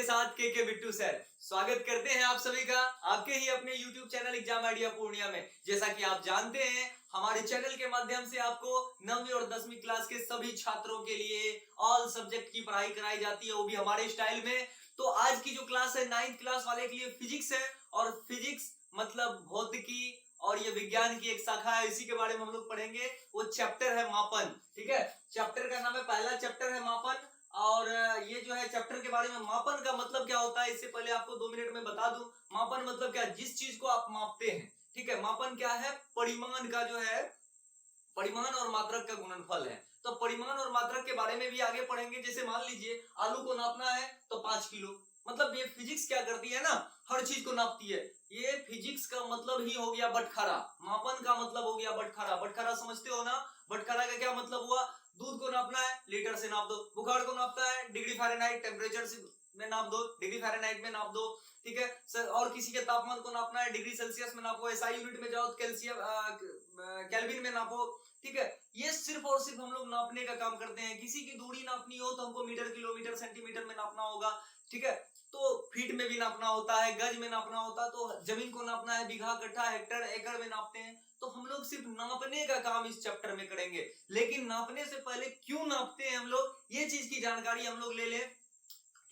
आपके साथ के बिट्टू सर। स्वागत करते हैं आप सभी का आपके ही अपने YouTube channel exam idea Purnia में। जैसा कि आप जानते हैं हमारे चैनल के माध्यम से आपको 9वीं और 10वीं क्लास के सभी छात्रों के लिए ऑल सब्जेक्ट की पढ़ाई कराई जाती है, वो भी हमारे स्टाइल में। तो आज की जो क्लास है 9th क्लास वाले के लिए फिजिक्स है, और फिजिक्स मतलब भौतिकी और ये विज्ञान की एक शाखा है, इसी के बारे में हम लोग पढ़ेंगे। वो चैप्टर है मापन। ठीक है, चैप्टर का नाम है, पहला चैप्टर है मापन। और ये जो है चैप्टर के बारे में, मापन का मतलब क्या होता है इससे पहले आपको 2 मिनट में बता दूं। मापन मतलब क्या, जिस चीज को आप मापते हैं। ठीक है, मापन क्या है, परिमाण का जो है, परिमाण और मात्रक का गुणनफल है। तो परिमाण और मात्रक के बारे में भी आगे पढ़ेंगे। जैसे मान लीजिए आलू को नापना है तो 5 किलो, मतलब ये फिजिक्स क्या करती है ना, हर चीज को नापती है। ये फिजिक्स का मतलब ही हो गया बटखरा। मापन का मतलब हो गया बटखरा। बटखरा समझते हो ना, बटखरा का क्या मतलब हुआ, दूध को नापना है लीटर से नाप दो, बुखार को नापता है डिग्री फ़ारेनहाइट टेम्परेचर से में नाप दो, डिग्री फ़ारेनहाइट में नाप दो। ठीक है सर, और किसी के तापमान को नापना है डिग्री सेल्सियस में नापो, एसआई यूनिट में जाओ कैल्सियम केल्विन में नापो। ठीक है, ये सिर्फ और सिर्फ हम लोग नापने का काम करते हैं। किसी की दूरी नापनी हो तो हमको मीटर किलोमीटर सेंटीमीटर में नापना होगा। ठीक है, तो फीट में भी नापना होता है, गज में नापना होता है, तो जमीन को नापना है बीघा कट्ठा हेक्टर एकड़ में नापते हैं। तो हम लोग सिर्फ नापने का काम इस चैप्टर में करेंगे। लेकिन नापने से पहले क्यों नापते हैं हम लोग, ये चीज की जानकारी हम लोग ले लें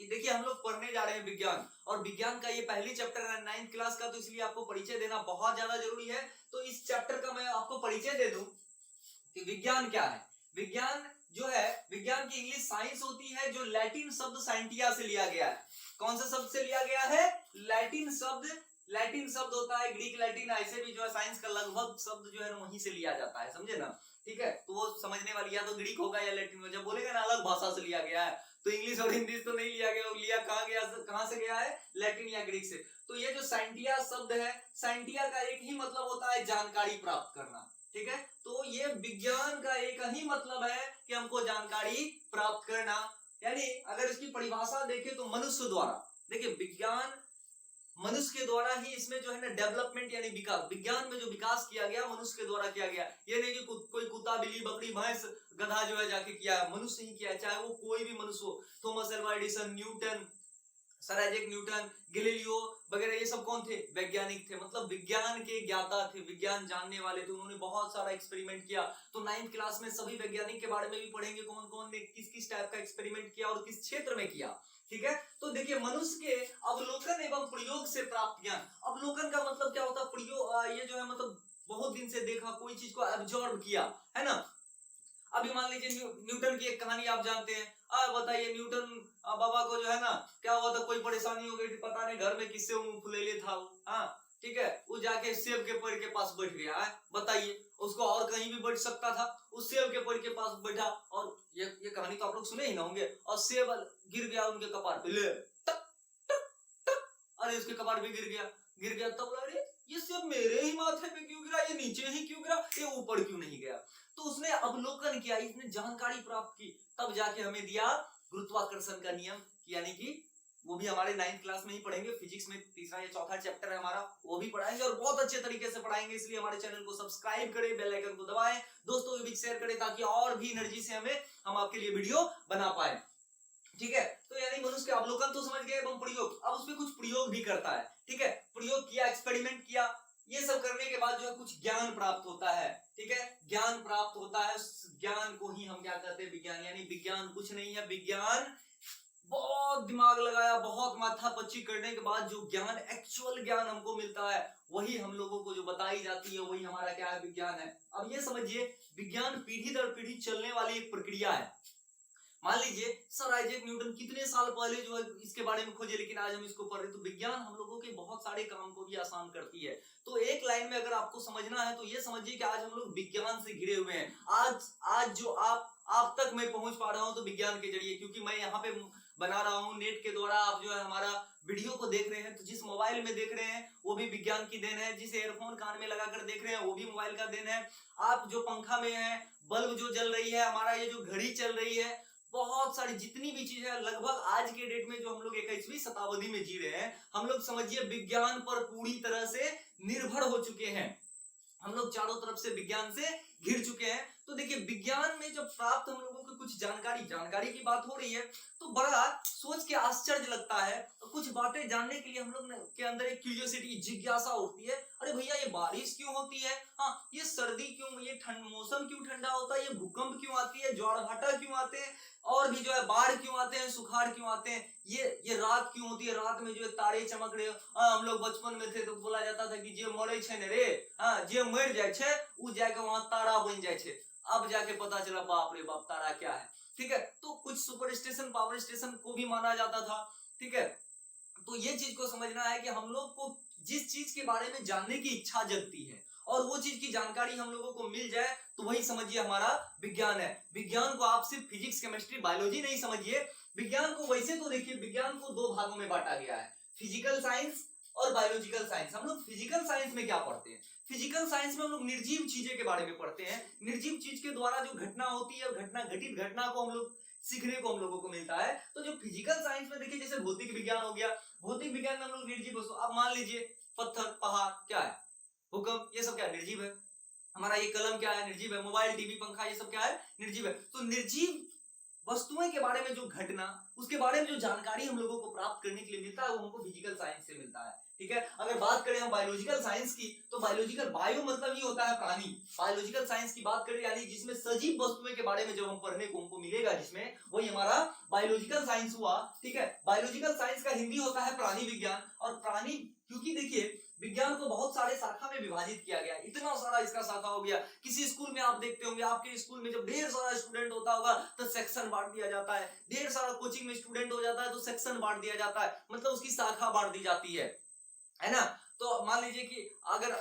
कि देखिए हम लोग पढ़ने जा रहे हैं विज्ञान, और विज्ञान का ये पहली चैप्टर है 9th क्लास का, तो इसलिए आपको परिचय देना बहुत ज्यादा जरूरी है। तो इस चैप्टर का मैं आपको परिचय दे दूं कि विज्ञान क्या है। विज्ञान जो है, विज्ञान की इंग्लिश साइंस होती है, जो लैटिन शब्द साइंटिया से लिया गया है। कौन सा शब्द से लिया गया है, लैटिन शब्द। लैटिन शब्द होता है ग्रीक लैटिन, ऐसे भी जो है साइंस का लगभग शब्द जो है वहीं से लिया जाता है, समझे ना। ठीक है, तो वो समझने वाली, या तो ग्रीक होगा या लैटिन होगा। जब बोलेगा ना अलग भाषा से लिया गया है, तो इंग्लिश और हिंदी तो नहीं लिया गया, लिया कहाँ गया, कहाँ से गया है, लैटिन या ग्रीक से। तो ये जो साइंटिया शब्द है, साइंटिया का एक ही मतलब होता है जानकारी प्राप्त करना। ठीक है, तो ये विज्ञान का एक ही मतलब है कि हमको जानकारी प्राप्त करना। यानी अगर इसकी परिभाषा देखें तो मनुष्य द्वारा, देखिए विज्ञान मनुष्य के द्वारा ही इसमें जो है ना डेवलपमेंट यानी विकास, विज्ञान में जो विकास किया गया मनुष्य के द्वारा किया गया। ये नहीं कि कोई कुत्ता बिल्ली बकरी भैंस गधा जो है जाके किया है, मनुष्य ही किया है, चाहे वो कोई भी मनुष्य हो। Thomas Alva Edison, Newton, sir Isaac Newton, Galileo वगैरह, ये सब कौन थे, वैज्ञानिक थे, मतलब विज्ञान के ज्ञाता थे, विज्ञान जानने वाले थे। उन्होंने बहुत सारा एक्सपेरिमेंट किया। तो 9th क्लास में सभी वैज्ञानिक के बारे में भी पढ़ेंगे, कौन कौन ने किस किस टाइप का एक्सपेरिमेंट किया और किस क्षेत्र में किया। ठीक है, तो देखिए मनुष्य के अवलोकन एवं प्रयोग से प्राप्त ज्ञान। अवलोकन का मतलब क्या होता है, प्रयोग, ये जो है मतलब बहुत दिन से देखा, कोई चीज को एब्जॉर्ब किया है ना। अभी मान लीजिए न्यूटन की एक कहानी आप जानते हैं। बताइए न्यूटन बाबा को जो है ना क्या हुआ था, कोई परेशानी हो गई थी, पता नहीं घर में किससे मुंह फुलेले था वो। हाँ ठीक है, वो जाके सेब के पेड़ के पास बैठ गया है। बताइए, उसको और कहीं भी बैठ सकता था, उस सेब के पेड़ के पास बैठा, और ये कहानी तो आप लोग सुने ही ना होंगे। और सेब गिर गया उनके कपार पे, ले टक टक टक, अरे उसके कपार पे गिर गया तब अरे ये सेब मेरे ही माथे पे क्यों गिरा, ये नीचे ही क्यों गिरा, ये ऊपर क्यों नहीं गया। तो उसने अवलोकन किया, इसने जानकारी प्राप्त की, तब जाके हमें दिया गुरुत्वाकर्षण का नियम। यानी कि वो भी हमारे 9th क्लास में ही पढ़ेंगे। फिजिक्स में तीसरा या चौथा चैप्टर है हमारा, वो भी पढ़ाएंगे और बहुत अच्छे तरीके से पढ़ाएंगे। इसलिए हमारे चैनल को सब्सक्राइब करें, बेल आइकन को दबाएं, दोस्तों के बीच शेयर करें, ताकि और भी एनर्जी से हम आपके लिए वीडियो बना पाए। ठीक है, तो यानी मनुष्य के अवलोकन तो समझ गए, एवं प्रयोग, अब उसमें कुछ प्रयोग भी करता है। ठीक है, प्रयोग किया, एक्सपेरिमेंट किया, ये सब करने के बाद जो है कुछ ज्ञान प्राप्त होता है। ठीक है, ज्ञान प्राप्त होता है, उस ज्ञान को ही हम क्या कहते हैं, विज्ञान। यानी विज्ञान कुछ नहीं है, विज्ञान बहुत दिमाग लगाया, बहुत माथापच्ची करने के बाद जो ज्ञान, एक्चुअल ज्ञान हमको मिलता है, वही हम लोगों को जो बताई जाती है, वही हमारा क्या है, विज्ञान है। अब ये समझिए, विज्ञान पीढ़ी दर पीढ़ी चलने वाली एक प्रक्रिया है। मान लीजिए सर आइजैक न्यूटन कितने साल पहले जो है इसके बारे में खोजे, लेकिन आज हम इसको पढ़ रहे। तो विज्ञान हम लोगों के बहुत सारे काम को भी आसान करती है। तो एक लाइन में अगर आपको समझना है तो ये समझिए कि आज हम लोग विज्ञान से घिरे हुए हैं। आज जो आप तक मैं पहुंच पा रहा हूं तो विज्ञान के जरिए, क्योंकि मैं यहाँ पे बना रहा हूँ नेट के द्वारा। आप जो है हमारा वीडियो को देख रहे हैं, तो जिस मोबाइल में देख रहे हैं वो भी विज्ञान की देन है, जिस एयरफोन कान में लगाकर देख रहे हैं वो भी मोबाइल का देन है। आप जो पंखा में है, बल्ब जो जल रही है, हमारा ये जो घड़ी चल रही है, बहुत सारी जितनी भी चीजें हैं, लगभग आज के डेट में जो हम लोग 21वीं शताब्दी में जी रहे हैं, हम लोग समझिए विज्ञान पर पूरी तरह से निर्भर हो चुके हैं। हम लोग चारों तरफ से विज्ञान से घिर चुके हैं। तो देखिए विज्ञान में जब प्राप्त हम लोगों को कुछ जानकारी की बात हो रही है तो बड़ा सोच के आश्चर्य लगता है। तो कुछ बातें जानने के लिए हम लोग के अंदर एक क्यूरियोसिटी, जिज्ञासा उठती है। अरे भैया ये बारिश क्यों होती है, हाँ ये सर्दी क्यों, ये मौसम क्यों ठंडा होता है, ये भूकंप क्यों आती है, ज्वार भाटा क्यों आते हैं, और भी जो है बाढ़ क्यों आते हैं, सुखाड़ क्यों आते हैं, ये रात क्यों होती है, रात में जो है तारे चमक रहे। हम लोग बचपन में थे तो बोला जाता था कि जे मरे छे ने रे, हाँ जे मर जाए छे उ जाके वहां तारा बन जाए छे। अब जाके पता चला बाप रे बाप तारा क्या है। ठीक है, तो कुछ सुपर स्टेशन, पावर स्टेशन को भी माना जाता था। ठीक है, तो ये चीज को समझना है कि हम लोग को जिस चीज के बारे में जानने की इच्छा जगती है और वो चीज की जानकारी हम लोगों को मिल जाए तो वही समझिए हमारा विज्ञान है। विज्ञान को आप सिर्फ फिजिक्स, केमिस्ट्री, बायोलॉजी नहीं समझिए। विज्ञान को वैसे तो देखिए विज्ञान को दो भागों में बांटा गया है, फिजिकल साइंस और बायोलॉजिकल साइंस। हम लोग फिजिकल साइंस में क्या पढ़ते हैं, फिजिकल साइंस में हम लोग निर्जीव चीजें के बारे में पढ़ते हैं। निर्जीव चीज के द्वारा जो घटना होती है, घटित घटना को हम लोग सीखने को हम लोगों को मिलता है। तो जो फिजिकल साइंस में देखिए जैसे भौतिक विज्ञान हो गया, भौतिक विज्ञान में हम लोग निर्जीव वस्तु, आप मान लीजिए पत्थर, पहाड़ क्या है, भूकंप, ये सब क्या है, निर्जीव है। हमारा ये कलम क्या है, निर्जीव है। मोबाइल, टीवी, पंखा, ये सब क्या है, निर्जीव है। तो निर्जीव वस्तुओं के बारे में जो घटना, उसके बारे में जो जानकारी हम लोगों को प्राप्त करने के लिए मिलता है वो हमको फिजिकल साइंस से मिलता है। ठीक है, अगर बात करें हम बायोलॉजिकल साइंस की तो बायोलॉजिकल, बायो मतलब ये होता है प्राणी। बायोलॉजिकल साइंस की बात करें यानी जिसमें सजीव वस्तुओं के बारे में जब हम पढ़ने को हमको मिलेगा जिसमें, वही हमारा बायोलॉजिकल साइंस हुआ। ठीक है, बायोलॉजिकल साइंस का हिंदी होता है प्राणी विज्ञान। और प्राणी, क्योंकि देखिए विज्ञान को बहुत सारे शाखा में विभाजित किया गया, इतना सारा इसका शाखा हो गया। किसी स्कूल में आप देखते होंगे, आपके स्कूल में जब ढेर सारा स्टूडेंट होता होगा तो सेक्शन बांट दिया जाता है। ढेर सारा कोचिंग में स्टूडेंट हो जाता है तो सेक्शन बांट दिया जाता है, मतलब उसकी शाखा बांट दी जाती है ना। तो मान लीजिए कि अगर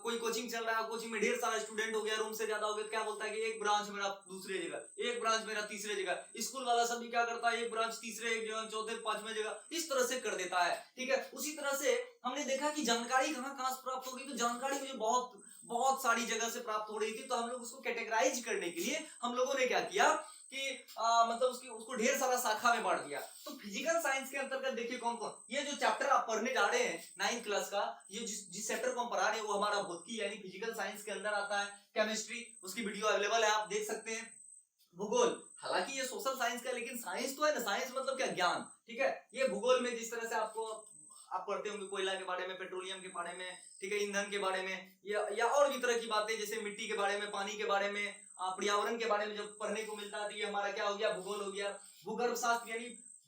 कोई कोचिंग चल रहा है, कोचिंग में ढेर सारा स्टूडेंट हो गया, रूम से ज्यादा हो गया, तो क्या बोलता है कि एक ब्रांच मेरा दूसरे जगह, एक ब्रांच मेरा तीसरे जगह। स्कूल वाला सब भी क्या करता है, एक ब्रांच तीसरे, एक जगह चौथे, पांचवें जगह, इस तरह से कर देता है। ठीक है, उसी तरह से हमने देखा कि जानकारी कहाँ कहाँ से प्राप्त होगी, तो जानकारी मुझे बहुत बहुत सारी जगह से प्राप्त हो रही थी। तो हम लोग उसको कैटेगराइज करने के लिए हम लोगों ने क्या किया कि मतलब उसको ढेर सारा शाखा में बांट दिया। तो फिजिकल साइंस के अंतर्गत देखिए कौन कौन, ये जो चैप्टर आप पढ़ने जा रहे हैं 9th क्लास का, ये जिस चैप्टर को हम पढ़ा रहे हैं वो हमारा भौतिकी यानी फिजिकल साइंस के अंदर आता है। केमिस्ट्री, उसकी वीडियो अवेलेबल है, आप देख सकते हैं। भूगोल, हालांकि ये सोशल साइंस का, लेकिन साइंस तो है ना, साइंस मतलब क्या, ज्ञान। ठीक है, ये भूगोल में जिस तरह से आपको आप पढ़ते होंगे कोयला के बारे में, पेट्रोलियम के बारे में, ठीक है, ईंधन के बारे में, या और भी तरह की बातें जैसे मिट्टी के बारे में, पानी के बारे में, पर्यावरण के बारे में जब पढ़ने को मिलता है तो ये हमारा क्या हो गया, भूगोल हो गया। भूगर्भ शास्त्र यानी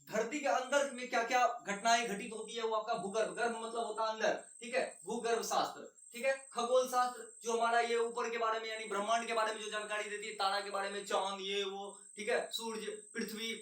धरती के अंदर में क्या क्या घटनाएं घटित होती है वो आपका भूगर्भ, गर्भ मतलब होता है अंदर। ठीक है, भूगर्भ शास्त्र। ठीक है, खगोल शास्त्र जो हमारा ये ऊपर के बारे में यानी ब्रह्मांड के बारे में जो जानकारी देती है, तारा के बारे में, चांद, ये वो। ठीक है, सूर्य, पृथ्वी,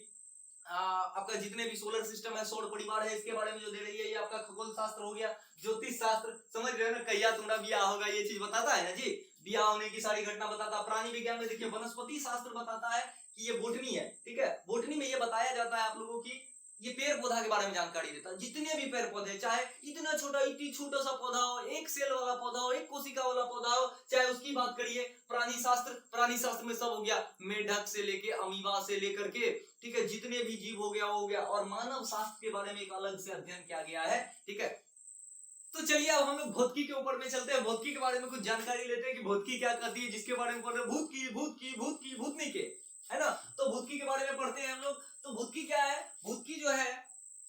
आपका जितने भी सोलर सिस्टम है, सौर परिवार है, इसके बारे में जो दे रही है ये आपका खगोल शास्त्र हो गया। ज्योतिष शास्त्र, समझ रहे हो ना, कहिया तुम्हारा ब्याह होगा ये चीज बताता है ना जी, ब्याह होने की सारी घटना बताता। प्राणी विज्ञान में देखिए वनस्पति शास्त्र बताता है कि ये बोटनी है। ठीक है, बोटनी में ये बताया जाता है आप लोगों की, ये पेड़ पौधा के बारे में जानकारी देता है। जितने भी पेड़ पौधे, चाहे इतना छोटा, इतनी छोटा सा पौधा हो, एक सेल वाला पौधा हो, एक कोशिका वाला पौधा हो, चाहे उसकी बात करिए। प्राणी शास्त्र, प्राणी शास्त्र में सब हो गया, मेढक से लेके अमीबा से लेकर के, ठीक है, जितने भी जीव हो गया। और मानव शास्त्र के बारे में एक अलग से अध्ययन किया गया है। ठीक है, तो चलिए अब हम लोग भौतिकी के ऊपर में चलते हैं, भौतिकी के बारे में कुछ जानकारी लेते हैं कि भौतिकी क्या कहती है, जिसके बारे में पढ़ रहे हैं, भूतनी के, है ना। तो भौतिकी के बारे में पढ़ते हैं हम लोग। तो भौतिकी क्या है, भौतिकी जो है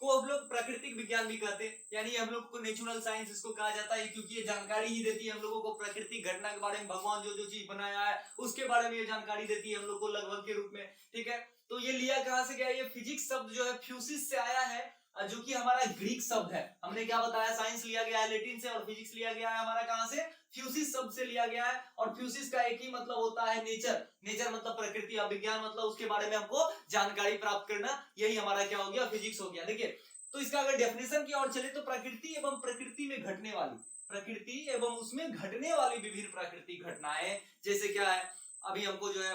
को हम लोग प्राकृतिक विज्ञान भी कहते हैं, यानी हम लोग को नेचुरल साइंस इसको कहा जाता है, क्योंकि ये जानकारी ही देती है हम लोगों को प्राकृतिक घटना के बारे में, भगवान जो जो चीज बनाया है उसके बारे में ये जानकारी देती है हम लोग को लगभग के रूप में। ठीक है, तो ये लिया कहां से गया, ये फिजिक्स शब्द जो है फ्यूसिस से आया है, जो कि हमारा ग्रीक शब्द है। हमने क्या बताया, साइंस लिया गया है लैटिन से और फिजिक्स लिया गया है हमारा कहां से, फ्यूसिस शब्द से लिया गया है। और फ्यूसिस का एक ही मतलब होता है नेचर, नेचर मतलब प्रकृति, और विज्ञान मतलब उसके बारे में हमको जानकारी प्राप्त करना, यही हमारा क्या हो गया, फिजिक्स हो गया। देखिए, तो इसका अगर डेफिनेशन की ओर चले तो प्रकृति एवं प्रकृति में घटने वाली, प्रकृति एवं उसमें घटने वाली विभिन्न प्राकृतिक घटनाएं, जैसे क्या है, अभी हमको जो है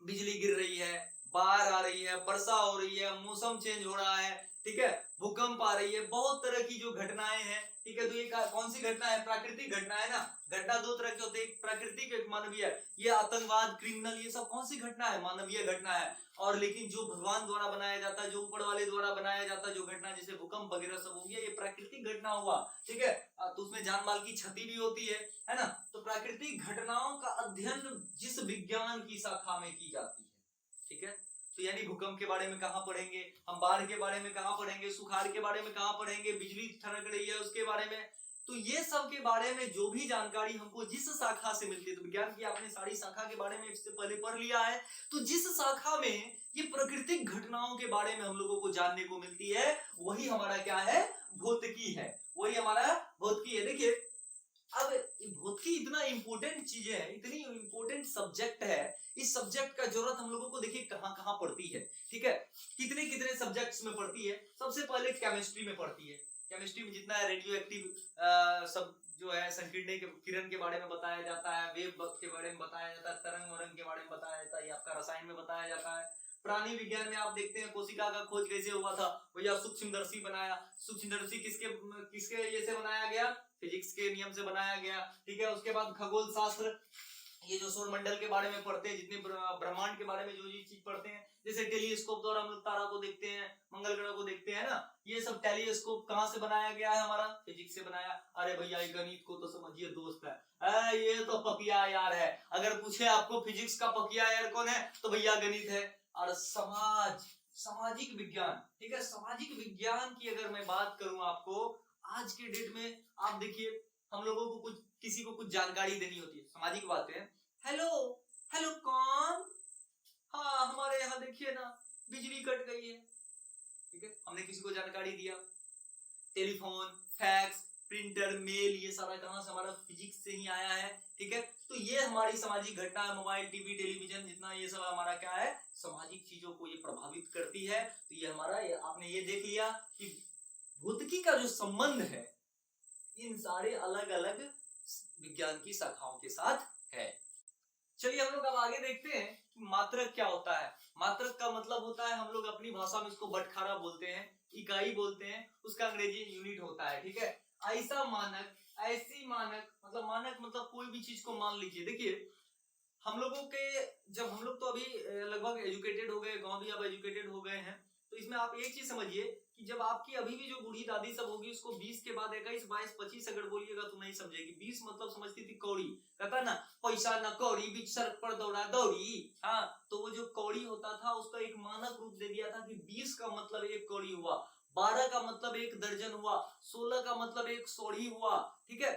बिजली गिर रही है, बाढ़ आ रही है, वर्षा हो रही है, मौसम चेंज हो रहा है, ठीक है, भूकंप आ रही है, बहुत तरह की जो घटनाएं हैं, ठीक है। तो ये कौन सी घटना है? प्राकृतिक घटना है ना। घटना दो तरह की होती है, एक प्राकृतिक एक मानवीय। ये आतंकवाद, क्रिमिनल, ये सब कौन सी घटना है? मानवीय घटना है। और लेकिन जो भगवान द्वारा बनाया जाता है, जो ऊपर वाले द्वारा बनाया जाता है, जो घटना जैसे भूकंप वगैरह सब हो गया, ये प्राकृतिक घटना हुआ, ठीक है। तो उसमें जान माल की क्षति भी होती है ना। तो प्राकृतिक घटनाओं का अध्ययन जिस विज्ञान की शाखा में की जाती है, ठीक है। तो यानी भूकंप के बारे में कहां पढ़ेंगे हम, बाढ़ के बारे में कहां पढ़ेंगे, सुखाड़ के बारे में कहां पढ़ेंगे, बिजली ठनक रही है उसके बारे में। तो ये सब के बारे में जो भी जानकारी हमको जिस शाखा से मिलती है, तो विज्ञान की आपने सारी शाखा के बारे में इससे पहले पढ़ लिया है। तो जिस शाखा में ये प्राकृतिक घटनाओं के बारे में हम लोगों को जानने को मिलती है, वही हमारा क्या है? भौतिकी है। वही हमारा भौतिकी है। देखिए, अब भौतिकी इतना इंपॉर्टेंट चीजें है, इतनी इंपॉर्टेंट सब्जेक्ट है। इस सब्जेक्ट का जरूरत हम लोगों को देखिए कहां कहां पड़ती है, ठीक है। कितने कितने सब्जेक्ट्स में पड़ती है? सबसे पहले केमिस्ट्री में पड़ती है। केमिस्ट्री में जितना रेडियो एक्टिव सब जो है संकीर्ण किरण के बारे में बताया जाता है, वेव के बारे में बताया जाता है, तरंग वरंग के बारे में बताया जाता है, ये आपका रसायन में बताया जाता है। प्राणी विज्ञान में आप देखते हैं कोशिका का खोज कैसे हुआ था, भैया सूक्ष्मदर्शी बनाया। सूक्ष्मदर्शी किसके किसके ये से बनाया गया? फिजिक्स के नियम से बनाया गया, ठीक है। उसके बाद खगोल शास्त्र, ये जो सौर मंडल के बारे में पढ़ते हैं, जितने ब्रह्मांड के बारे में जो चीज पढ़ते हैं, जैसे टेलीस्कोप द्वारा हम लोग तारा को देखते हैं, मंगल ग्रह को देखते हैं ना, ये सब टेलीस्कोप कहां से बनाया गया है? हमारा फिजिक्स से बनाया। अरे भैया ये गणित को तो समझिए दोस्त है, ये तो पकिया यार है। अगर पूछे आपको फिजिक्स का पकिया यार कौन है, तो भैया गणित है। और सामाजिक विज्ञान, ठीक है, सामाजिक विज्ञान की अगर मैं बात करूं आपको, आज के डेट में आप देखिए, हम लोगों को कुछ किसी को कुछ जानकारी देनी होती है, सामाजिक बातें। हेलो हेलो कौन? हाँ हमारे यहाँ देखिए ना बिजली कट गई है, ठीक है। हमने किसी को जानकारी दिया, टेलीफोन, फैक्स, प्रिंटर, मेल, ये सारा कहां से? हमारा फिजिक्स से ही आया है, ठीक है। तो ये हमारी सामाजिक घटना है। मोबाइल, टीवी, टेलीविजन, जितना ये सब हमारा क्या है? सामाजिक चीजों को ये प्रभावित करती है। तो ये हमारा आपने ये देख लिया कि भौतिकी का जो संबंध है इन सारे अलग अलग विज्ञान की शाखाओं के साथ है। चलिए हम लोग अब आगे देखते हैं कि मात्रक क्या होता है। मात्रक का मतलब होता है, हम लोग अपनी भाषा में इसको बटखारा बोलते हैं, इकाई बोलते हैं, उसका अंग्रेजी यूनिट होता है, ठीक है। ऐसा मानक, ऐसी मानक, मानक मतलब कोई भी चीज को मान लीजिए। देखिए हम लोगों के, जब हम लोग तो अभी लगभग एजुकेटेड हो गए, गांव भी अब एजुकेटेड हो गए हैं, तो इसमें आप एक चीज समझिए कि जब आपकी अभी भी जो बूढ़ी दादी सब होगी, उसको 20 के बाद 21, 22, 25 अगर बोलिएगा तो नहीं समझेगी। 20 मतलब समझती थी कौड़ी, कहता ना पैसा न कौड़ी, बीच सड़क पर दौड़ा दौड़ी। हाँ, तो वो जो कौड़ी होता था उसका एक मानक रूप दे दिया था कि 20 का मतलब एक कौड़ी हुआ, 12 का मतलब एक दर्जन हुआ, 16 का मतलब एक सौड़ी हुआ, ठीक है।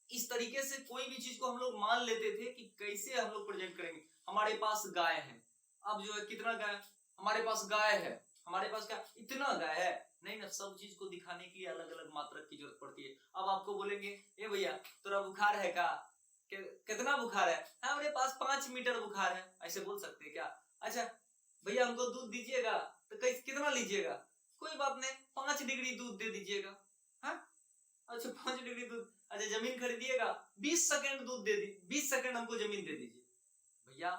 इस तरीके से कोई भी चीज को हम लोग मान लेते थे कि कैसे हम लोग प्रेजेंट करेंगे। हमारे पास गाय है, अब जो है कितना गाय? हमारे पास गाय है, हमारे पास क्या इतना गाय है? नहीं ना, सब चीज को दिखाने के लिए अलग अलग मात्रक की जरूरत पड़ती है। अब आपको बोलेंगे ए भैया तेरा बुखार है का? कितना बुखार है? हाँ मेरे पास 5 मीटर बुखार है, ऐसे बोल सकते हैं क्या? अच्छा भैया हमको दूध दीजिएगा, तो कितना लीजिएगा? कोई बात नहीं, 5 डिग्री दूध दे दीजिएगा। हाँ अच्छा 5 डिग्री दूध। अच्छा जमीन खरीदिएगा, 20 सेकंड दूध दे दी, 20 सेकंड हमको जमीन दे दीजिए। भैया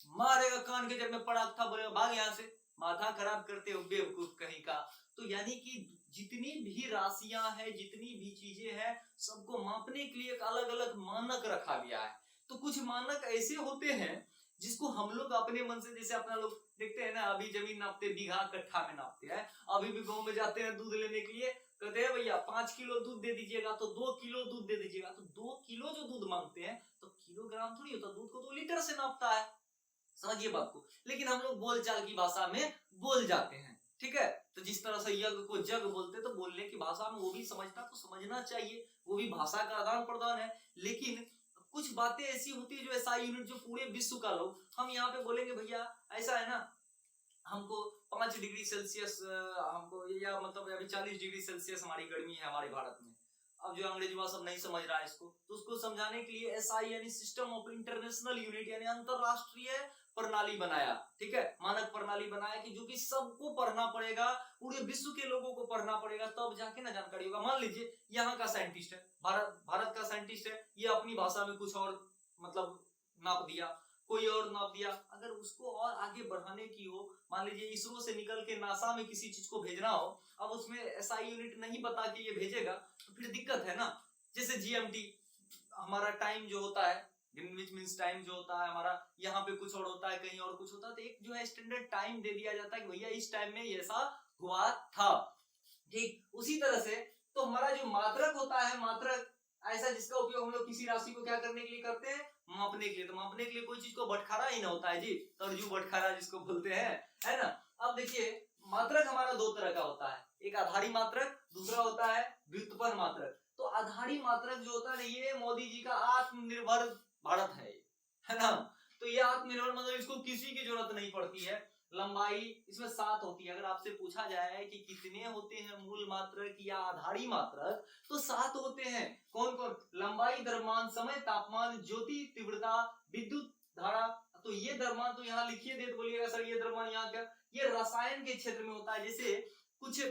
मारेगा कान के जब में पड़ा था, बोलेगा भाग यहाँ से, माथा खराब करते हो बेवकूफ कहीं का। तो यानी कि जितनी भी राशियां हैं, जितनी भी चीजें हैं, सबको मापने के लिए एक अलग अलग मानक रखा गया है। तो कुछ मानक ऐसे होते हैं जिसको हम लोग अपने मन से, जैसे अपना लोग देखते हैं ना, अभी जमीन नापते बीघा कट्ठा में नापते हैं। अभी भी गांव में जाते हैं दूध लेने के लिए, कहते हैं भैया 5 किलो दूध दे दीजिएगा, तो 2 किलो दूध दे दीजिएगा। तो 2 किलो जो दूध मांगते हैं, तो किलोग्राम थोड़ी होता, दूध को 2 लीटर से नापता है, समझिए बात को। लेकिन हम लोग बोलचाल की भाषा में बोल जाते हैं, ठीक है। तो जिस तरह से यज्ञ को जग बोलते, तो बोलने की भाषा में वो भी समझता तो समझना चाहिए, वो भी भाषा का आदान प्रदान है। लेकिन कुछ बातें ऐसी होती है जो ऐसा यूनिट जो पूरे विश्व का लोग, हम यहाँ पे बोलेंगे भैया ऐसा है ना, हमको 5 डिग्री सेल्सियस हमको, या मतलब अभी 40 डिग्री सेल्सियस हमारी गर्मी है हमारे भारत में। अब जो अंग्रेजी भाषा नहीं समझ रहा है इसको, तो उसको समझाने के लिए एसआई यानी सिस्टम ऑफ इंटरनेशनल यूनिट यानी अंतरराष्ट्रीय प्रणाली बनाया, ठीक है, मानक प्रणाली बनाया कि जो कि सबको पढ़ना पड़ेगा, पूरे विश्व के लोगों को पढ़ना पड़ेगा, तब जाके ना जानकारी होगा। मान लीजिए यहाँ का साइंटिस्ट है, भारत का साइंटिस्ट है, ये अपनी भाषा में कुछ और मतलब नाप दिया, कोई और नाप दिया। अगर उसको और आगे बढ़ाने की हो, मान लीजिए इसरो से निकल के नासा में किसी चीज को भेजना हो, अब उसमें एसआई यूनिट नहीं बता के ये भेजेगा तो फिर दिक्कत है ना। जैसे जीएमटी हमारा टाइम जो होता है, ग्रीनविच मींस टाइम जो होता है हमारा, यहाँ पे कुछ और होता है, कहीं और कुछ होता है, तो एक जो है स्टैंडर्ड टाइम दे दिया जाता है कि भैया इस टाइम में ऐसा हुआ था। ठीक उसी तरह से तो हमारा जो मात्रक होता है, मात्रक ऐसा जिसका उपयोग हम लोग किसी राशि को क्या करने के लिए करते हैं, मापने के लिए। तो मापने के लिए कोई चीज को बटखारा ही ना होता है जी, तरजू बटखारा जिसको बोलते हैं, है ना। अब देखिए मात्रक हमारा दो तरह का होता है, एक आधारी मात्रक, दूसरा होता है व्युत्पन्न मात्रक। तो आधारी मात्रक जो होता है ये मोदी जी का आत्मनिर्भर भारत है ना। तो ये आत्मनिर्भर मतलब इसको किसी की जरूरत नहीं पड़ती है। लंबाई इसमें 7 होती है। अगर आपसे पूछा जाए कि कितने होते हैं मूल मात्रक या आधारी मात्रक, तो 7 होते हैं। कौन कौन? लंबाई, द्रव्यमान, समय, तापमान, ज्योति तीव्रता, विद्युत धारा। तो ये द्रव्यमान तो यहाँ लिखिए, दे तो बोलिएगा सर ये द्रव्यमान यहाँ क्या, ये रसायन के क्षेत्र में होता है। जैसे कुछ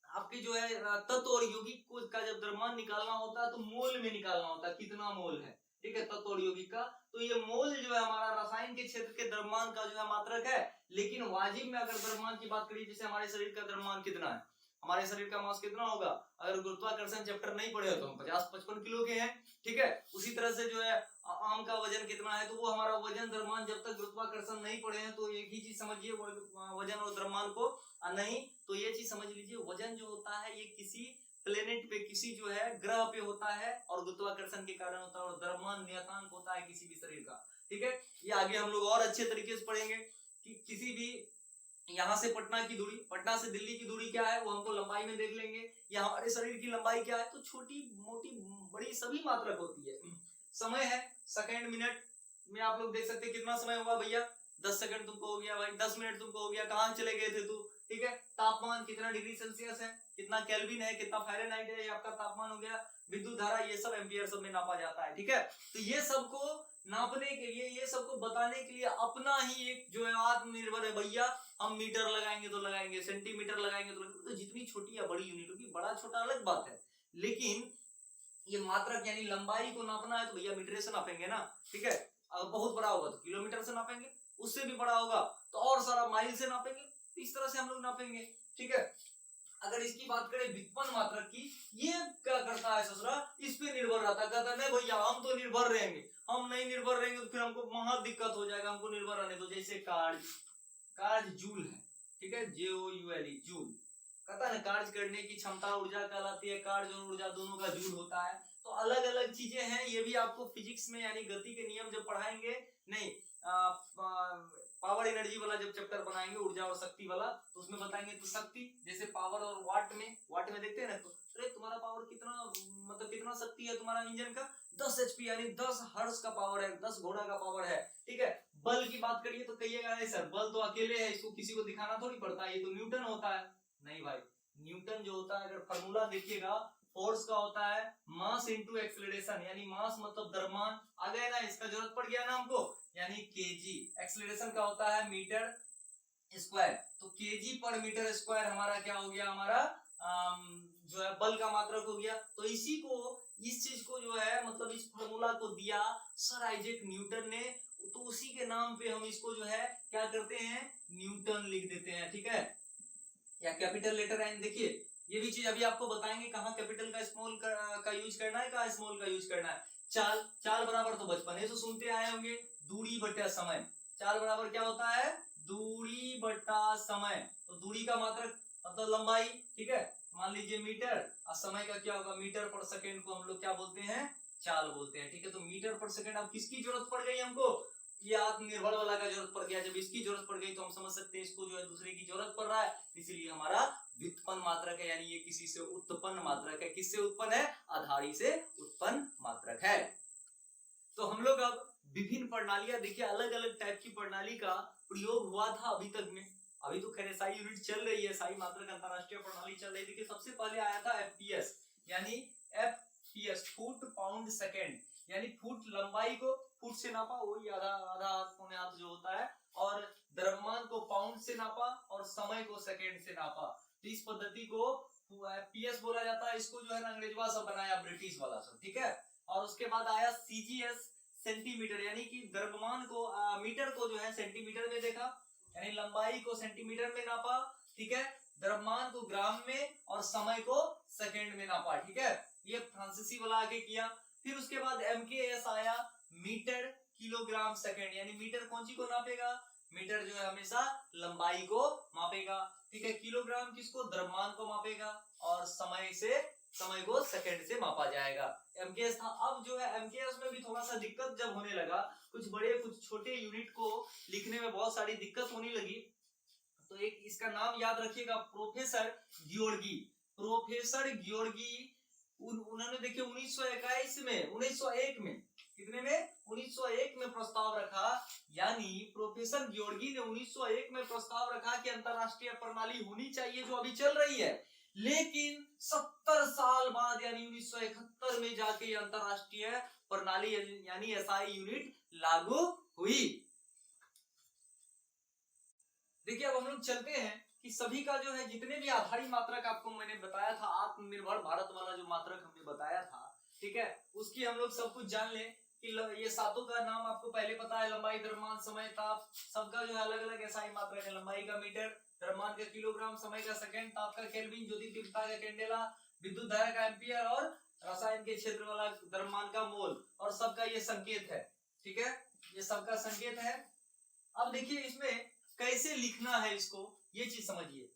आपके जो है तत्व और यौगिक को का जब द्रव्यमान निकालना होता है तो मोल में निकालना होता है, कितना मोल है, ठीक है, तत्व और यौगिक का। तो ये मोल जो है हमारा रसायन के क्षेत्र के द्रव्यमान का जो है मात्रक है। लेकिन वाजिब में अगर द्रव्यमान की बात करिए, जैसे हमारे शरीर का द्रव्यमान कितना है, हमारे शरीर का मास कितना होगा, अगर गुरुत्वाकर्षण चैप्टर नहीं पढ़े हो तो हम 50-55 किलो के हैं, ठीक है। उसी तरह से जो है आम का वजन कितना है, तो वो हमारा वजन द्रव्यमान जब तक गुरुत्वाकर्षण नहीं पढ़े हैं तो एक ही चीज समझिए वजन और द्रव्यमान को, नहीं तो ये चीज समझ लीजिए वजन जो होता है ये किसी प्लेनेट पे, किसी जो है ग्रह पे होता है और गुरुत्वाकर्षण के कारण होता है, और द्रव्यमान नियतांक होता है किसी भी शरीर का, ठीक है। ये आगे हम लोग और अच्छे तरीके से पढ़ेंगे कि किसी भी यहाँ से पटना की दूरी, पटना से दिल्ली की दूरी क्या है वो हमको लंबाई में देख लेंगे, या हमारे शरीर की लंबाई क्या है, तो छोटी मोटी बड़ी सभी मात्रक होती है। समय है सेकंड मिनट में आप लोग देख सकते हैं कितना समय हुआ भैया, 10 सेकंड तुमको हो गया भाई, 10 मिनट तुमको हो गया, कहाँ चले गए थे तू, ठीक है। तापमान कितना डिग्री सेल्सियस है, कितना केल्विन है, कितना फ़ारेनहाइट है, ये आपका तापमान हो गया। विद्युत धारा ये सब एम्पियर सब में नापा जाता है, ठीक है। तो ये सबको नापने के लिए, ये सबको बताने के लिए अपना ही एक जो है आत्मनिर्भर है भैया, हम मीटर लगाएंगे तो लगाएंगे, सेंटीमीटर लगाएंगे तो जितनी छोटी या बड़ी यूनिट होगी, बड़ा छोटा अलग बात है, लेकिन ये मात्रक यानी लंबाई को नापना है तो भैया मीटर से नापेंगे ना, ठीक है। अगर बहुत बड़ा होगा तो किलोमीटर से नापेंगे, उससे भी बड़ा होगा तो और सारा माइल से नापेंगे, इस तरह से हम लोग नापेंगे, ठीक है। अगर इसकी बात करें व्युत्पन्न मात्रक की, ये क्या करता है ससुरा, इस पे निर्भर रहता है, कहता नहीं भैया हम तो निर्भर रहेंगे, हम नहीं निर्भर रहेंगे तो फिर हमको महा दिक्कत हो जाएगा, हमको निर्भर रहने दो। जैसे कार्य जूल है, ठीक है, JOULE जूल, कहता है ना कार्य करने की क्षमता ऊर्जा कहलाती है, कार्य और ऊर्जा दोनों का जूल होता है। तो अलग अलग चीजें हैं, ये भी आपको फिजिक्स में यानी गति के नियम जब पढ़ाएंगे, नहीं पावर एनर्जी वाला जब चैप्टर बनाएंगे, ऊर्जा और शक्ति वाला, तो उसमें बताएंगे। तो शक्ति जैसे पावर और वाट में देखते हैं ना, तो अरे तुम्हारा पावर कितना, मतलब कितना शक्ति है तुम्हारा इंजन का, 10 HP यानी 10 हर्ट्ज का पावर है, 10 घोड़ा का पावर है, ठीक है। बल की बात करिए तो कहिएगा नहीं सर बल तो अकेले है, इसको किसी को दिखाना थोड़ी पड़ता है, ये तो न्यूटन होता है। नहीं भाई, न्यूटन जो होता है, अगर फॉर्मूला देखिएगा, फोर्स का होता है मास इनटू एक्सेलरेशन, यानी मास मतलब द्रव्यमान, आ गया ना, इसका जरूरत पड़ गया ना हमको, यानी केजी। एक्सेलरेशन का होता है मीटर स्क्वायर, तो केजी पर मीटर स्क्वायर हमारा क्या हो गया, हमारा जो है बल का मात्रक हो गया। तो इसी को, इस चीज को जो है मतलब इस फॉर्मूला को दिया सर आइजैक न्यूटन ने, तो उसी के नाम पे हम इसको जो है क्या करते हैं, न्यूटन लिख देते हैं, ठीक है, या कैपिटल लेटर एन। देखिए ये भी चीज अभी आपको बताएंगे, कहाँ कैपिटल का स्मॉल का यूज करना है, कहाँ स्मॉल का यूज करना है। चाल बराबर तो बचपन से सुनते आए होंगे, दूरी बटा समय। चाल बराबर क्या होता है, दूरी बटा समय। तो दूरी का मात्रक मतलब लंबाई, ठीक है, मान लीजिए मीटर, और समय का क्या होगा, मीटर पर सेकेंड को हम लोग क्या बोलते हैं, चाल बोलते हैं, ठीक है। तो मीटर पर सेकेंड, अब किसकी जरूरत पड़ गई हमको, ये आत्मनिर्भर वाला का जरूरत पड़ गया। जब इसकी जरूरत पड़ गई तो हम समझ सकते हैं इसको जो है दूसरे की जरूरत पड़ रहा है, इसीलिए हमारा व्युत्पन्न मात्रक है, यानी ये किसी से उत्पन्न मात्रक है। किससे उत्पन्न है, आधारी से उत्पन्न मात्रक है। तो हम लोग अब विभिन्न प्रणालियां देखिए, अलग अलग टाइप की प्रणाली का प्रयोग हुआ था अभी तक में। अभी तो खैर SI यूनिट चल रही है, SI मात्रक अंतरराष्ट्रीय प्रणाली चल रही है। देखिए सबसे पहले आया था FPS, यानी FPS फुट पाउंड सेकेंड, यानी फुट लंबाई को फुट से नापा, वही आधा हाथ पौने हाथ जो होता है, और द्रव्यमान को पाउंड से नापा और समय को सेकेंड से नापा। तो इस पद्धति को FPS बोला जाता है। इसको जो है ना अंग्रेजवा सब बनाया, ब्रिटिश वाला सब, ठीक है। और उसके बाद आया CGS, सेंटीमीटर, यानी कि द्रव्यमान को मीटर को जो है सेंटीमीटर में देखा, यानी लंबाई को सेंटीमीटर में नापा, ठीक है, द्रव्यमान को ग्राम में और समय को सेकंड में नापा, ठीक है। ये फ्रांसीसी वाला आगे किया। फिर उसके बाद एमकेएस आया, मीटर किलोग्राम सेकंड, यानी मीटर कौन सी को नापेगा, मीटर जो है हमेशा लंबाई को मापेगा, ठीक है। किलोग्राम किसको, द्रव्यमान को मापेगा, और समय को सेकंड से मापा जाएगा। एमकेएस था। अब जो है एमकेएस में भी थोड़ा सा दिक्कत जब होने लगा, कुछ बड़े कुछ छोटे यूनिट को लिखने में बहुत सारी दिक्कत होने लगी, तो एक इसका नाम याद रखिएगा, प्रोफेसर गियोर्गी। प्रोफेसर गियोर्गी उन्होंने देखिए 1901 में कितने में, 1901 में प्रस्ताव रखा, यानी प्रोफेसर गियोर्गी ने 1901 में प्रस्ताव रखा कि अंतरराष्ट्रीय प्रणाली होनी चाहिए जो अभी चल रही है, लेकिन 70 साल बाद यानी 1971 में जाके अंतरराष्ट्रीय प्रणाली यानी एसआई यूनिट लागू हुई। देखिए अब हम लोग चलते हैं कि सभी का जो है जितने भी आधारी मात्रक आपको मैंने बताया था, आत्मनिर्भर भारत वाला जो मात्रक हमने बताया था, ठीक है, उसकी हम लोग सब कुछ जान लें कि ये सातों का नाम आपको पहले पता है, लंबाई, द्रव्यमान, समय, ताप, सबका जो है अलग अलग एसआई मात्रक है। लंबाई का मीटर, द्रव्यमान का किलोग्राम, समय का सेकंड, ताप का केल्विन, ज्योति तीव्रता का कैंडेला, विद्युत धारा का एम्पियर और रसायन के क्षेत्र वाला द्रव्यमान का मोल, और सबका ये संकेत है, ठीक है, ये सबका संकेत है। अब देखिए इसमें कैसे लिखना है इसको, ये चीज समझिए।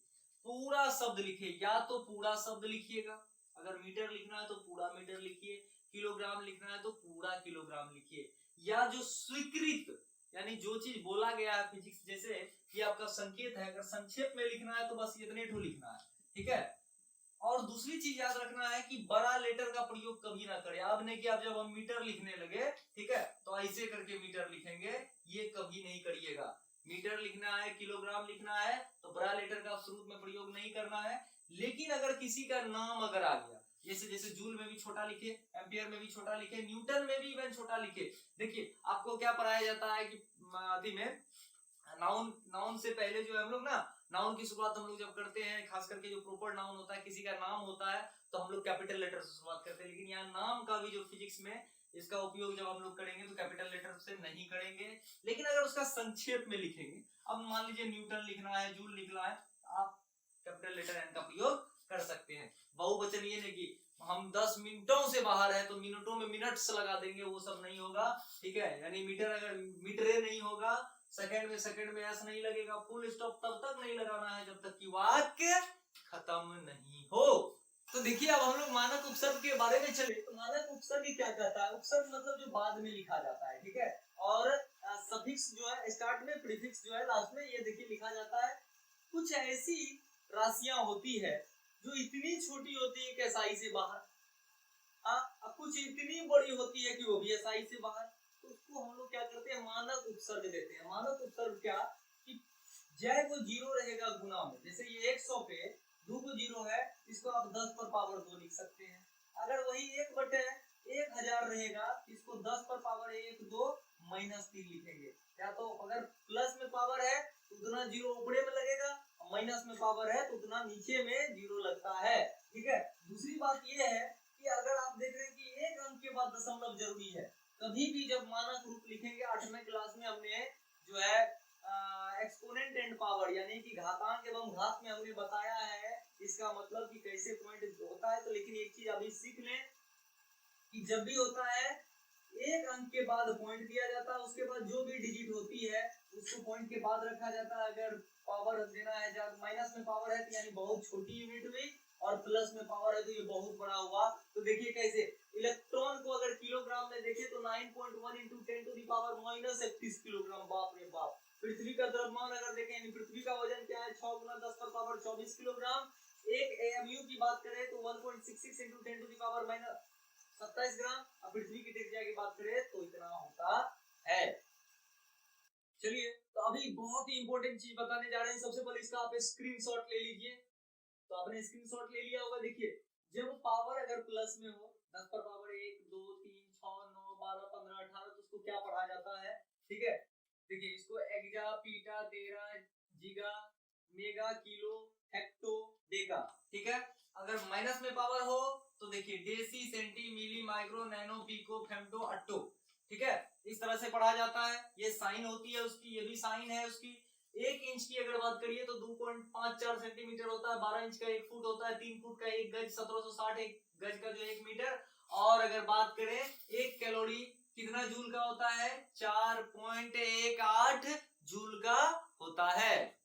पूरा शब्द लिखिए, या तो पूरा शब्द लिखिएगा, अगर मीटर लिखना है तो पूरा मीटर लिखिए, किलोग्राम लिखना है तो पूरा किलोग्राम लिखिए, या जो स्वीकृत यानी जो चीज बोला गया है फिजिक्स, जैसे ये आपका संकेत है, अगर संक्षेप में लिखना है तो बस इतने ठो लिखना है, ठीक है। और दूसरी चीज याद रखना है कि बड़ा लेटर का प्रयोग कभी ना करें। अब नहीं कि आप जब हम मीटर लिखने लगे, ठीक है, तो ऐसे करके मीटर लिखेंगे, ये कभी नहीं करिएगा। मीटर लिखना है, किलोग्राम लिखना है तो बड़ा लेटर का शुरू में प्रयोग नहीं करना है। लेकिन अगर किसी का नाम अगर आ गया, जैसे जूल में भी छोटा लिखे, एम्पियर में भी छोटा लिखे, न्यूटन में भी इवन छोटा लिखे। देखिए आपको क्या पढ़ाया जाता है कि में नाउन से पहले जो है हम लोग ना, नाउन की शुरुआत हम लोग जब करते हैं, खास करके जो प्रॉपर नाउन होता है, किसी का नाम होता है, तो हम लोग कैपिटल लेटर से शुरुआत करते हैं। लेकिन यहाँ नाम का भी जो फिजिक्स में इसका उपयोग जब हम लोग करेंगे तो कैपिटल लेटर से नहीं करेंगे, लेकिन अगर उसका संक्षेप में लिखेंगे, अब मान लीजिए न्यूटन लिखना है, जूल लिखना है, आप कैपिटल लेटर एन का प्रयोग कर सकते हैं। बहुवचन ये नहीं कि हम 10 मिनटों से बाहर है तो मिनटों में मिनट्स लगा देंगे, वो सब नहीं होगा, ठीक है। यानी मीटर अगर मीटरे नहीं होगा, सेकंड में एस नहीं लगेगा, फुल स्टॉप तब तक नहीं लगाना है जब तक कि वाक्य खत्म नहीं हो। तो देखिए अब हम लोग मानक उपसर्ग के बारे में चले, तो मानक उपसर्ग क्या कहता है, उपसर्ग मतलब जो बाद में लिखा जाता है, ठीक है, और सफिक्स जो है स्टार्ट में, प्रीफिक्स जो है लास्ट में, ये देखिए लिखा जाता है। कुछ ऐसी राशियां होती है जो इतनी छोटी होती है कि एसआई से बाहर, कुछ इतनी बड़ी होती है कि वो भी एसआई से बाहर, तो उसको हम लोग क्या करते हैं, मानक उपसर्ग देते हैं। मानक उपसर्ग क्या कि जय को जीरो रहेगा गुना में, जैसे ये 100 पे 2 को जीरो है, इसको आप 10 पर पावर 2 लिख सकते हैं। अगर वही 1/1000 रहेगा, इसको 10 पर पावर 1 2 -3 लिखेंगे। या तो अगर प्लस में पावर है तो उतना जीरो ऊपरे में लगेगा, माइनस में पावर है तो उतना नीचे में जीरो लगता है, ठीक है। दूसरी बात ये है कि अगर आप देख रहे हैं कि एक अंक के बाद दशमलव जरूरी है, कभी भी जब मानक रूप लिखेंगे, 8वें क्लास में हमने जो है एक्सपोनेंट एंड पावर यानी कि घातांक एवं घात में हमने बताया है इसका मतलब कि कैसे पॉइंट होता है। तो लेकिन एक चीज अभी सीख लें कि जब भी होता है एक अंक के बाद पॉइंट दिया जाता है, उसके बाद जो भी डिजिट होती है उसको पॉइंट के बाद रखा जाता है। अगर पावर देना है, जब माइनस में पावर है तो यानी बहुत छोटी यूनिट हुई, और प्लस में पावर है तो ये बहुत बड़ा हुआ। तो देखिए कैसे इलेक्ट्रॉन को अगर किलोग्राम में देखें तो 9.1 × 10⁻³ किलोग्राम, बाप रे बाप। पृथ्वी का द्रव्यमान अगर देखें, यानी पृथ्वी का वजन क्या है, 6 × 10⁻24 किलोग्राम। एक एएमयू की बात करें तो 1.66 × 10⁻27 ग्राम। अब पृथ्वी की त्रिज्या की बात करें तो इतना होता है। चलिए तो अभी बहुत ही इंपॉर्टेंट चीज बताने जा रहे हैं। सबसे पहले इसका आप स्क्रीनशॉट ले लीजिए। तो आपने स्क्रीनशॉट ले लिया होगा। देखिए जब पावर अगर प्लस में हो, 10 पर पावर 1 2 3 6 9 12 15 18, तो उसको क्या पढ़ा जाता है, ठीक है। देखिए इसको एक्जा, पीटा, टेरा, जीगा, मेगा, किलो, हेक्टो, डेका, ठीक है। अगर माइनस में पावर हो तो देखिए डेसी, सेंटी, मिली, माइक्रो, नैनो, पिको, फेम्टो, अट्टो। ठीक है, इस तरह से पढ़ा जाता है। ये साइन होती है उसकी, ये भी साइन है उसकी। 1 इंच की अगर बात करिए तो 2.54 सेंटीमीटर होता है, 12 इंच का 1 फुट होता है, 3 फुट का 1 गज, 1760 एक गज का जो 1 मीटर। और अगर बात करें 1 कैलोरी कितना जूल का होता है, 4.18 जूल का होता है।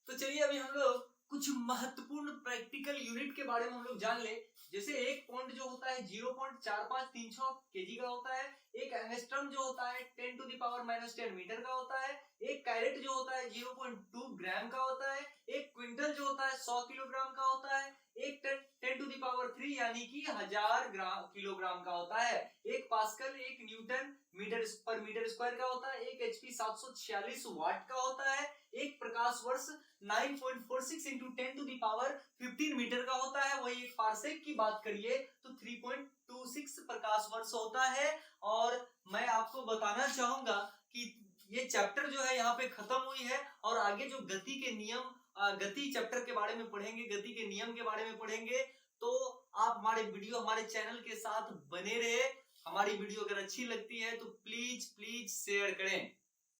तो चलिए अभी हम लोग कुछ महत्वपूर्ण प्रैक्टिकल यूनिट के बारे में हम लोग जान ले। जैसे एक पौंड जो होता है 0.4536 केजी का होता है। एक एंगस्ट्रम जो होता है 10 टू द पावर -10 मीटर का होता है। एक कैरेट जो होता है 0.2 ग्राम का होता है। एक क्विंटल जो होता है 100 किलोग्राम का होता है। एक 10 टू द पावर 3 यानी कि 1000 किलोग्राम का होता है। एक पास्कल 1 न्यूटन मीटर स्क्वायर का होता है। एक एचपी 746 वाट का होता है। एक प्रकाश वर्ष 9.46 into 10 to the power 15 metre का होता है। वही एक पार्सेक की बात करिए तो 3.26 प्रकाश वर्ष होता है। और मैं आपको बताना चाहूंगा कि ये चैप्टर जो है यहाँ पे खत्म हुई है, और आगे जो गति के नियम, गति चैप्टर के बारे में पढ़ेंगे, गति के नियम के बारे में पढ़ेंगे। तो आप हमारे वीडियो, हमारे चैनल के साथ बने रहे। हमारी वीडियो अगर अच्छी लगती है तो प्लीज प्लीज शेयर करें।